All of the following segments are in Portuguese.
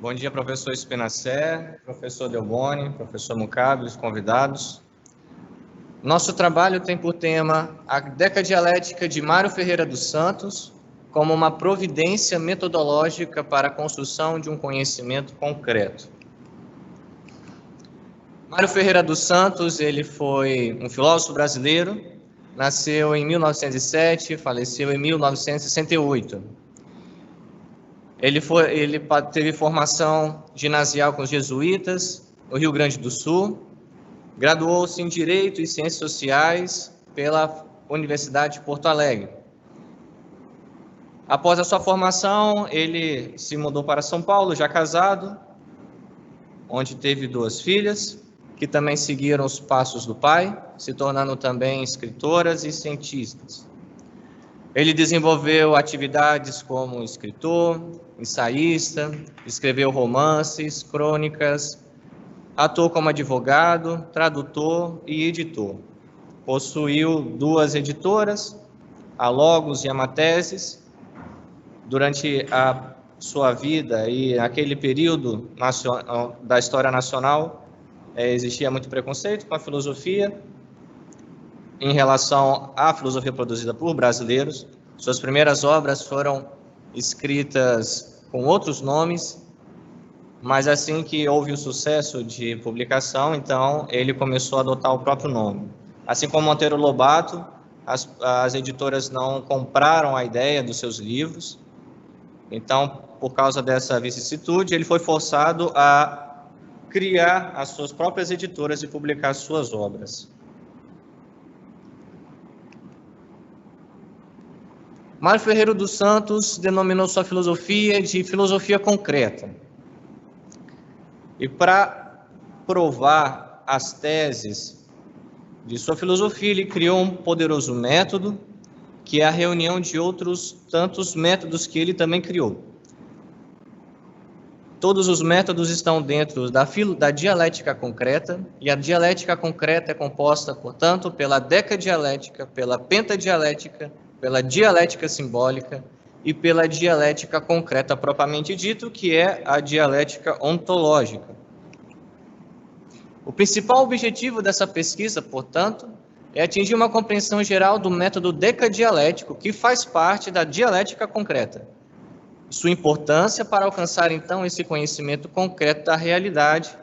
Bom dia, professor Spinacé, professor Delboni, professor Mucabe, os convidados. Nosso trabalho tem por tema a decadialética de Mário Ferreira dos Santos como uma providência metodológica para a construção de um conhecimento concreto. Mário Ferreira dos Santos, ele foi um filósofo brasileiro, nasceu em 1907, faleceu em 1968. Ele teve formação ginasial com os jesuítas no Rio Grande do Sul, graduou-se em Direito e Ciências Sociais pela Universidade de Porto Alegre. Após a sua formação, ele se mudou para São Paulo, já casado, onde teve 2 filhas, que também seguiram os passos do pai, se tornando também escritoras e cientistas. Ele desenvolveu atividades como escritor, ensaísta, escreveu romances, crônicas, atuou como advogado, tradutor e editor. Possuiu 2 editoras, a Logos e a Mateses. Durante a sua vida e aquele período da história nacional, existia muito preconceito com a filosofia, em relação à filosofia produzida por brasileiros. Suas primeiras obras foram escritas com outros nomes, mas assim que houve o sucesso de publicação, então ele começou a adotar o próprio nome. Assim como Monteiro Lobato, as editoras não compraram a ideia dos seus livros, então, por causa dessa vicissitude, ele foi forçado a criar as suas próprias editoras e publicar suas obras. Mário Ferreira dos Santos denominou sua filosofia de filosofia concreta. E para provar as teses de sua filosofia, ele criou um poderoso método, que é a reunião de outros tantos métodos que ele também criou. Todos os métodos estão dentro da dialética concreta, e a dialética concreta é composta, portanto, pela decadialética, pela pentadialética, pela dialética simbólica e pela dialética concreta propriamente dito, que é a dialética ontológica. O principal objetivo dessa pesquisa, portanto, é atingir uma compreensão geral do método decadialético, que faz parte da dialética concreta. Sua importância para alcançar, então, esse conhecimento concreto da realidade.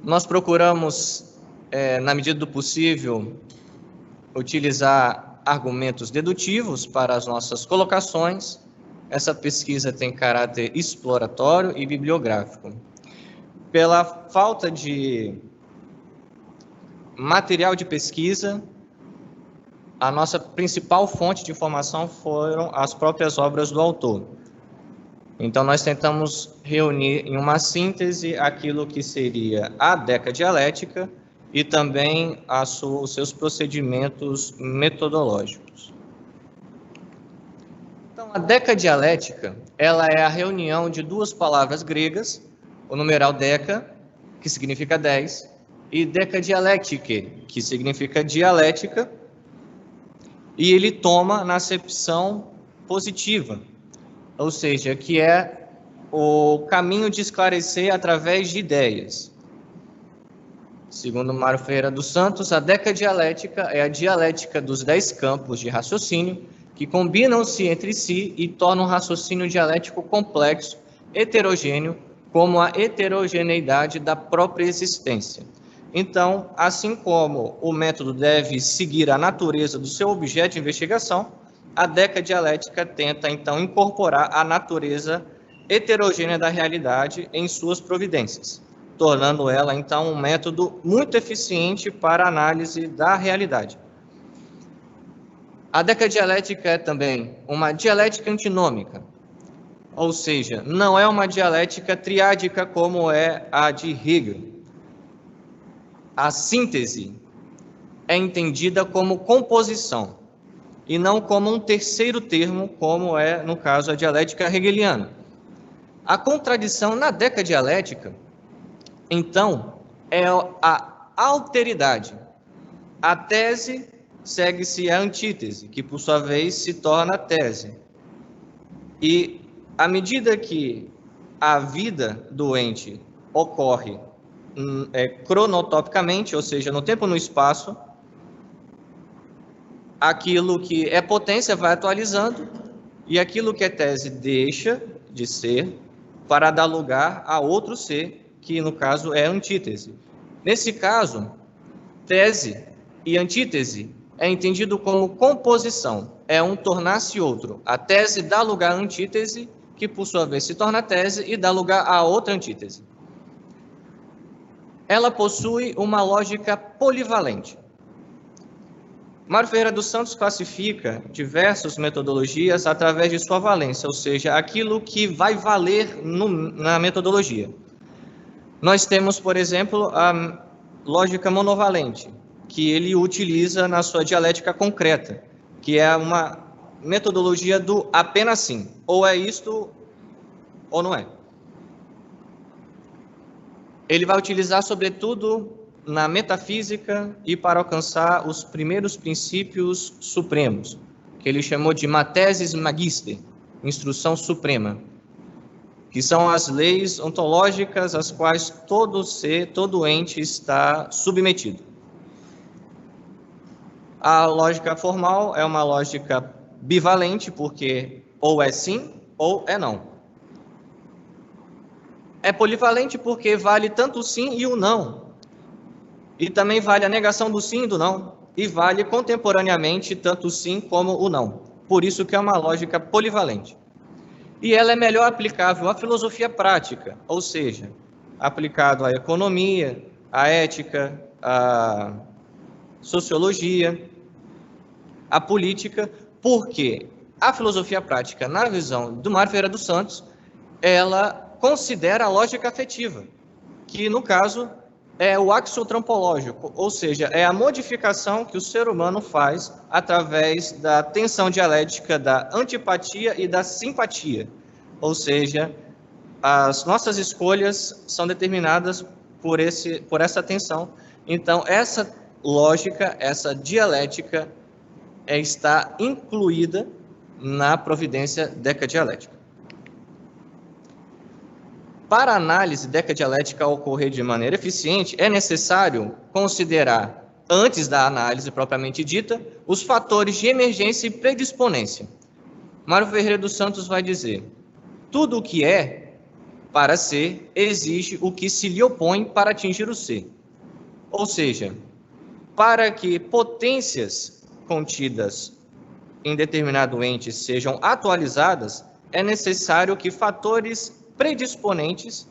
Nós procuramos, na medida do possível, utilizar argumentos dedutivos para as nossas colocações. Essa pesquisa tem caráter exploratório e bibliográfico. Pela falta de material de pesquisa, a nossa principal fonte de informação foram as próprias obras do autor. Então, nós tentamos reunir em uma síntese aquilo que seria a decadialética e também os seus procedimentos metodológicos. Então, a decadialética, ela é a reunião de 2 palavras gregas, o numeral deca, que significa 10, e decadialectike, que significa dialética, e ele toma na acepção positiva, ou seja, que é o caminho de esclarecer através de ideias. Segundo Mário Ferreira dos Santos, a decadialética é a dialética dos 10 campos de raciocínio que combinam-se entre si e tornam o raciocínio dialético complexo, heterogêneo, como a heterogeneidade da própria existência. Então, assim como o método deve seguir a natureza do seu objeto de investigação, a decadialética tenta, então, incorporar a natureza heterogênea da realidade em suas providências, tornando ela, então, um método muito eficiente para a análise da realidade. A decadialética é também uma dialética antinômica, ou seja, não é uma dialética triádica como é a de Hegel. A síntese é entendida como composição e não como um terceiro termo, como é, no caso, a dialética hegeliana. A contradição na decadialética, então, é a alteridade. A tese segue-se a antítese, que, por sua vez, se torna tese. E à medida que a vida do ente ocorre cronotopicamente, ou seja, no tempo e no espaço, aquilo que é potência vai atualizando e aquilo que é tese deixa de ser para dar lugar a outro ser, que no caso é antítese. Nesse caso, tese e antítese é entendido como composição, é um tornar-se outro. A tese dá lugar à antítese, que por sua vez se torna tese e dá lugar a outra antítese. Ela possui uma lógica polivalente. Mário Ferreira dos Santos classifica diversas metodologias através de sua valência, ou seja, aquilo que vai valer na metodologia. Nós temos, por exemplo, a lógica monovalente, que ele utiliza na sua dialética concreta, que é uma metodologia do apenas sim, ou é isto ou não é. Ele vai utilizar, sobretudo, na metafísica e para alcançar os primeiros princípios supremos, que ele chamou de Matesis Magister, instrução suprema, que são as leis ontológicas às quais todo ser, todo ente está submetido. A lógica formal é uma lógica bivalente, porque ou é sim ou é não. É polivalente porque vale tanto o sim e o não. E também vale a negação do sim e do não. E vale contemporaneamente tanto o sim como o não. Por isso que é uma lógica polivalente. E ela é melhor aplicável à filosofia prática, ou seja, aplicado à economia, à ética, à sociologia, à política, porque a filosofia prática, na visão do Mário Ferreira dos Santos, ela considera a lógica afetiva, que no caso é o axiotrampológico, ou seja, é a modificação que o ser humano faz através da tensão dialética da antipatia e da simpatia, ou seja, as nossas escolhas são determinadas por essa tensão. Então, essa lógica, essa dialética está incluída na providência decadialética. Para a análise decadialética ocorrer de maneira eficiente, é necessário considerar, antes da análise propriamente dita, os fatores de emergência e predisponência. Mário Ferreira dos Santos vai dizer: tudo o que é para ser exige o que se lhe opõe para atingir o ser. Ou seja, para que potências contidas em determinado ente sejam atualizadas, é necessário que fatores predisponentes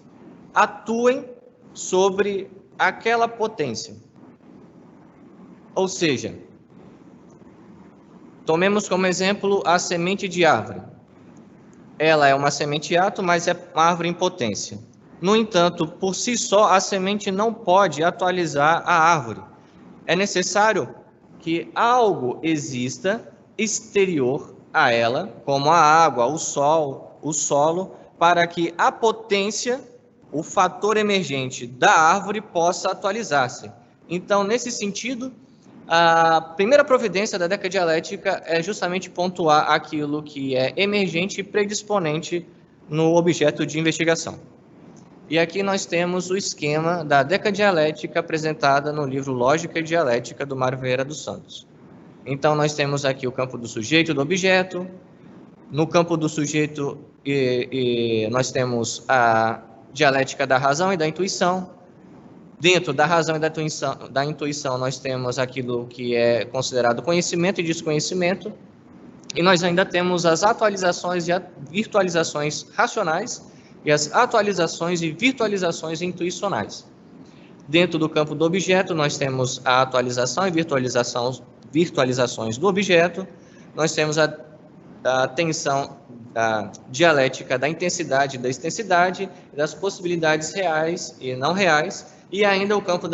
atuem sobre aquela potência. Ou seja, tomemos como exemplo a semente de árvore. Ela é uma semente ato, mas é uma árvore em potência. No entanto, por si só, a semente não pode atualizar a árvore. É necessário que algo exista exterior a ela, como a água, o sol, o solo, para que a potência, o fator emergente da árvore, possa atualizar-se. Então, nesse sentido, a primeira providência da decadialética é justamente pontuar aquilo que é emergente e predisponente no objeto de investigação. E aqui nós temos o esquema da decadialética apresentada no livro Lógica e Dialética, do Mário Ferreira dos Santos. Então, nós temos aqui o campo do sujeito e do objeto. No campo do sujeito, nós temos a dialética da razão e da intuição. Dentro da razão e da intuição, nós temos aquilo que é considerado conhecimento e desconhecimento. E nós ainda temos as atualizações e virtualizações racionais e as atualizações e virtualizações intuicionais. Dentro do campo do objeto, nós temos a atualização e virtualizações do objeto. Nós temos a tensão dialética da intensidade e da extensidade, das possibilidades reais e não reais, e ainda o campo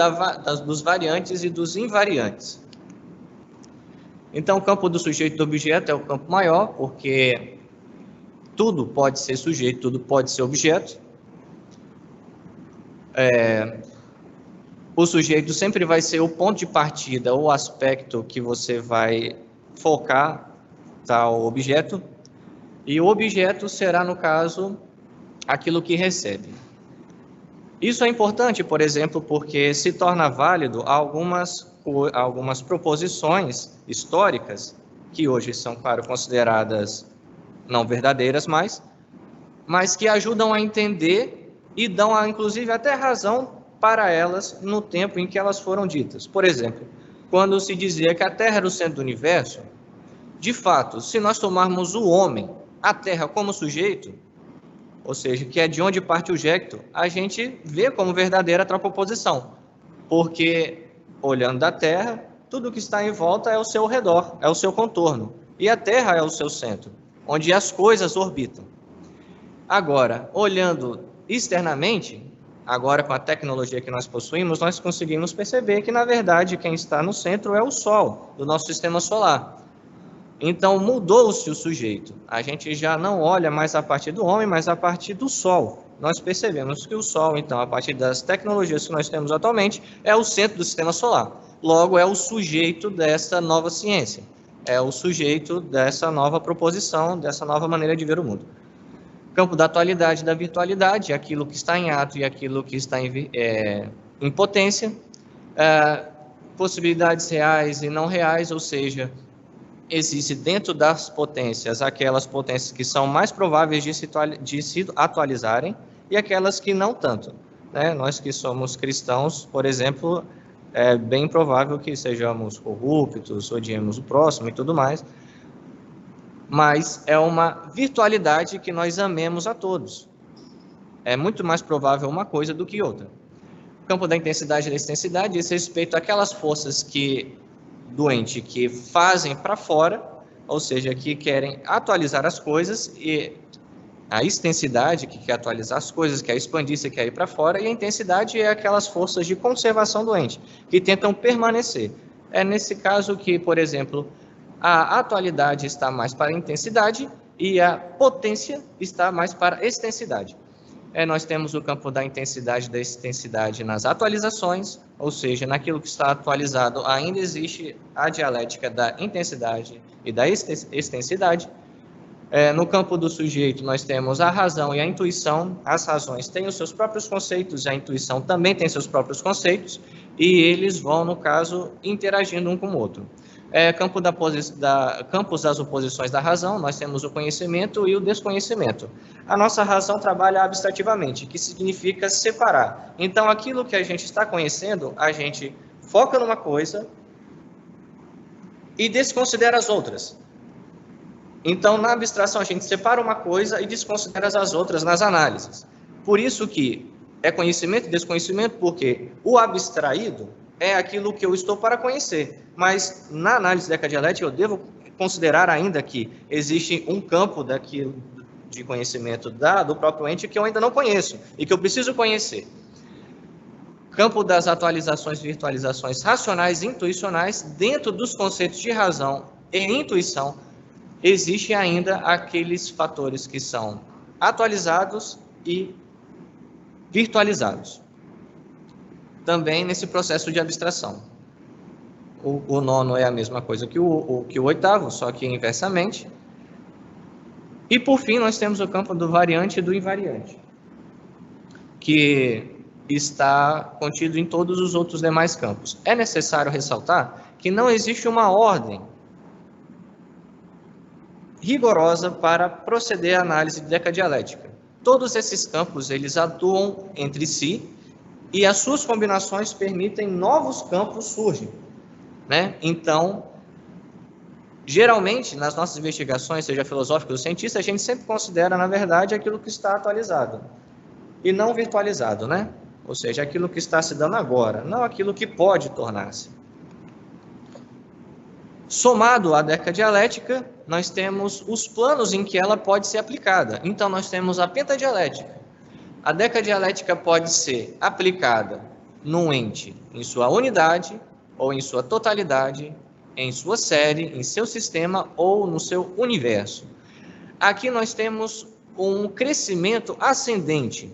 dos variantes e dos invariantes. Então, o campo do sujeito e do objeto é o campo maior, porque tudo pode ser sujeito, tudo pode ser objeto. O sujeito sempre vai ser o ponto de partida, ou aspecto que você vai focar tal objeto. E o objeto será, no caso, aquilo que recebe. Isso é importante, por exemplo, porque se torna válido algumas proposições históricas, que hoje são, claro, consideradas não verdadeiras mais, mas que ajudam a entender e dão, inclusive, até razão para elas no tempo em que elas foram ditas. Por exemplo, quando se dizia que a Terra era o centro do universo, de fato, se nós tomarmos o homem, a Terra como sujeito, ou seja, que é de onde parte o jecto, a gente vê como verdadeira a proposição, porque, olhando da Terra, tudo que está em volta é o seu redor, é o seu contorno, e a Terra é o seu centro, onde as coisas orbitam. Agora, olhando externamente, agora com a tecnologia que nós possuímos, nós conseguimos perceber que, na verdade, quem está no centro é o Sol, do nosso sistema solar. Então, mudou-se o sujeito. A gente já não olha mais a partir do homem, mas a partir do Sol. Nós percebemos que o Sol, então, a partir das tecnologias que nós temos atualmente, é o centro do sistema solar. Logo, é o sujeito dessa nova ciência. É o sujeito dessa nova proposição, dessa nova maneira de ver o mundo. Campo da atualidade e da virtualidade, aquilo que está em ato e aquilo que está em potência. Possibilidades reais e não reais, ou seja, existe dentro das potências aquelas potências que são mais prováveis de se atualizarem e aquelas que não tanto. Né? Nós que somos cristãos, por exemplo, é bem provável que sejamos corruptos, odiemos o próximo e tudo mais, mas é uma virtualidade que nós amemos a todos. É muito mais provável uma coisa do que outra. O campo da intensidade e da extensidade diz respeito àquelas forças que fazem para fora, ou seja, que querem atualizar as coisas, e a extensidade, que quer atualizar as coisas, quer expandir, que quer ir para fora, e a intensidade é aquelas forças de conservação do ente, que tentam permanecer. É nesse caso que, por exemplo, a atualidade está mais para a intensidade e a potência está mais para a extensidade. Nós temos o campo da intensidade e da extensidade nas atualizações, ou seja, naquilo que está atualizado ainda existe a dialética da intensidade e da extensidade. No campo do sujeito, nós temos a razão e a intuição. As razões têm os seus próprios conceitos, a intuição também tem seus próprios conceitos, e eles vão, no caso, interagindo um com o outro. Campos das oposições da razão, nós temos o conhecimento e o desconhecimento. A nossa razão trabalha abstrativamente, que significa separar. Então, aquilo que a gente está conhecendo, a gente foca numa coisa e desconsidera as outras. Então, na abstração, a gente separa uma coisa e desconsidera as outras nas análises. Por isso que é conhecimento e desconhecimento, porque o abstraído é aquilo que eu estou para conhecer. Mas, na análise decadialética, eu devo considerar ainda que existe um campo daquilo de conhecimento do próprio ente que eu ainda não conheço e que eu preciso conhecer. Campo das atualizações, virtualizações racionais e intuicionais, dentro dos conceitos de razão e intuição, existem ainda aqueles fatores que são atualizados e virtualizados. Também nesse processo de abstração. O nono é a mesma coisa que o oitavo, só que inversamente. E, por fim, nós temos o campo do variante e do invariante, que está contido em todos os outros demais campos. É necessário ressaltar que não existe uma ordem rigorosa para proceder à análise decadialética. Todos esses campos, eles atuam entre si e as suas combinações permitem novos campos surgem, né? Então, geralmente, nas nossas investigações, seja filosófica ou cientista, a gente sempre considera, na verdade, aquilo que está atualizado e não virtualizado, né? Ou seja, aquilo que está se dando agora, não aquilo que pode tornar-se. Somado à decadialética, nós temos os planos em que ela pode ser aplicada. Então, nós temos a pentadialética. A decadialética pode ser aplicada num ente em sua unidade, ou em sua totalidade, em sua série, em seu sistema ou no seu universo. Aqui nós temos um crescimento ascendente,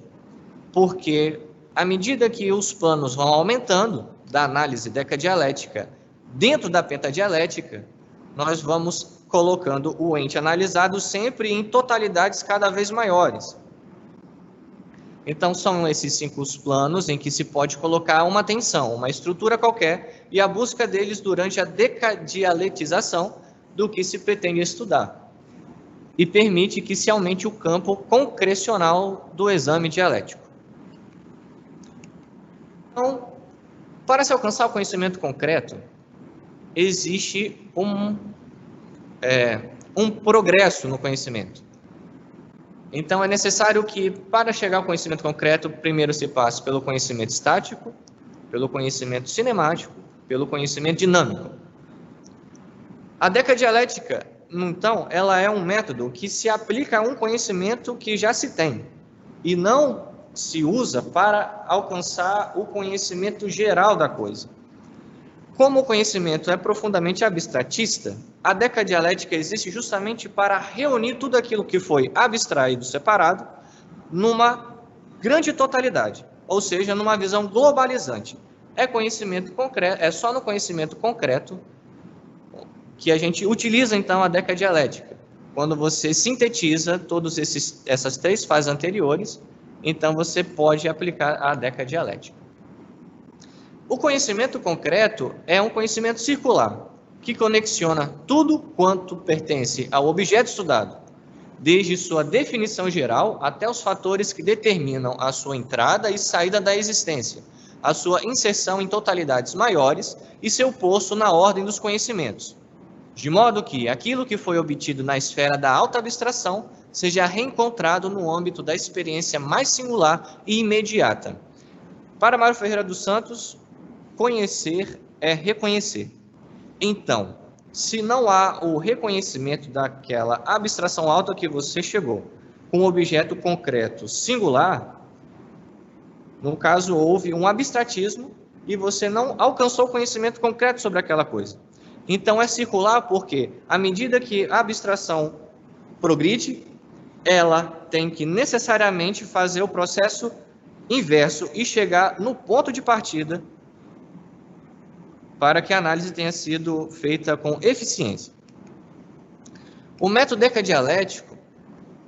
porque à medida que os planos vão aumentando da análise decadialética dentro da pentadialética, nós vamos colocando o ente analisado sempre em totalidades cada vez maiores. Então, são esses 5 planos em que se pode colocar uma tensão, uma estrutura qualquer, e a busca deles durante a decadialetização do que se pretende estudar. E permite que se aumente o campo concrecional do exame dialético. Então, para se alcançar o conhecimento concreto, existe um progresso no conhecimento. Então, é necessário que, para chegar ao conhecimento concreto, primeiro se passe pelo conhecimento estático, pelo conhecimento cinemático, pelo conhecimento dinâmico. A decadialética, então, ela é um método que se aplica a um conhecimento que já se tem, e não se usa para alcançar o conhecimento geral da coisa. Como o conhecimento é profundamente abstratista, a decadialética existe justamente para reunir tudo aquilo que foi abstraído, separado, numa grande totalidade, ou seja, numa visão globalizante. É conhecimento concreto, é só no conhecimento concreto que a gente utiliza, então, a decadialética. Quando você sintetiza todas essas 3 fases anteriores, então você pode aplicar a decadialética. O conhecimento concreto é um conhecimento circular, que conexiona tudo quanto pertence ao objeto estudado, desde sua definição geral até os fatores que determinam a sua entrada e saída da existência, a sua inserção em totalidades maiores e seu posto na ordem dos conhecimentos, de modo que aquilo que foi obtido na esfera da alta abstração seja reencontrado no âmbito da experiência mais singular e imediata. Para Mário Ferreira dos Santos, conhecer é reconhecer. Então, se não há o reconhecimento daquela abstração alta que você chegou, com um objeto concreto singular, no caso, houve um abstratismo e você não alcançou conhecimento concreto sobre aquela coisa. Então, é circular porque, à medida que a abstração progride, ela tem que necessariamente fazer o processo inverso e chegar no ponto de partida para que a análise tenha sido feita com eficiência. O método decadialético,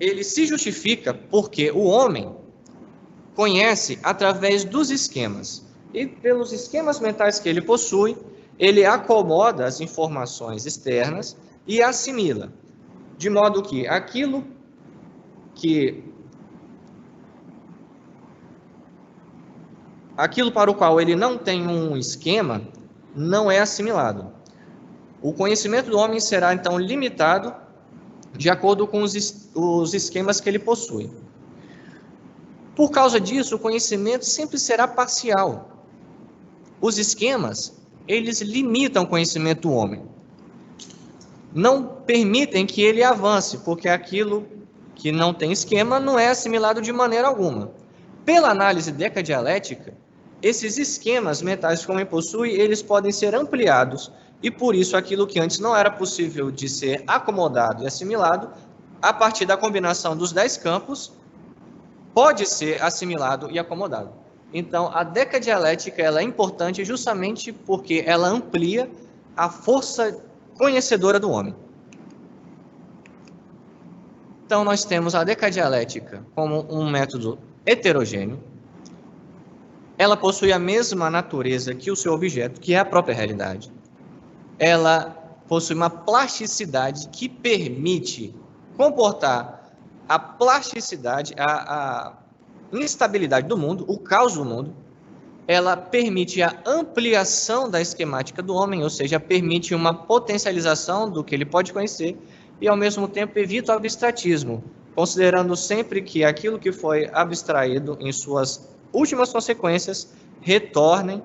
ele se justifica porque o homem conhece através dos esquemas. E pelos esquemas mentais que ele possui, ele acomoda as informações externas e assimila. De modo que aquilo para o qual ele não tem um esquema, não é assimilado. O conhecimento do homem será, então, limitado de acordo com os esquemas que ele possui. Por causa disso, o conhecimento sempre será parcial. Os esquemas, eles limitam o conhecimento do homem. Não permitem que ele avance, porque aquilo que não tem esquema não é assimilado de maneira alguma. Pela análise decadialética, esses esquemas mentais que o homem possui, eles podem ser ampliados, e por isso aquilo que antes não era possível de ser acomodado e assimilado, a partir da combinação dos 10 campos, pode ser assimilado e acomodado. Então, a decadialética ela é importante justamente porque ela amplia a força conhecedora do homem. Então, nós temos a decadialética como um método heterogêneo. Ela possui a mesma natureza que o seu objeto, que é a própria realidade. Ela possui uma plasticidade que permite comportar a plasticidade, a instabilidade do mundo, o caos do mundo. Ela permite a ampliação da esquemática do homem, ou seja, permite uma potencialização do que ele pode conhecer e, ao mesmo tempo, evita o abstratismo, considerando sempre que aquilo que foi abstraído em suas últimas consequências retornem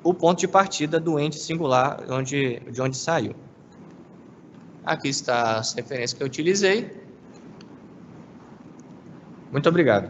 o ponto de partida do ente singular de onde saiu. Aqui está as referências que eu utilizei. Muito obrigado.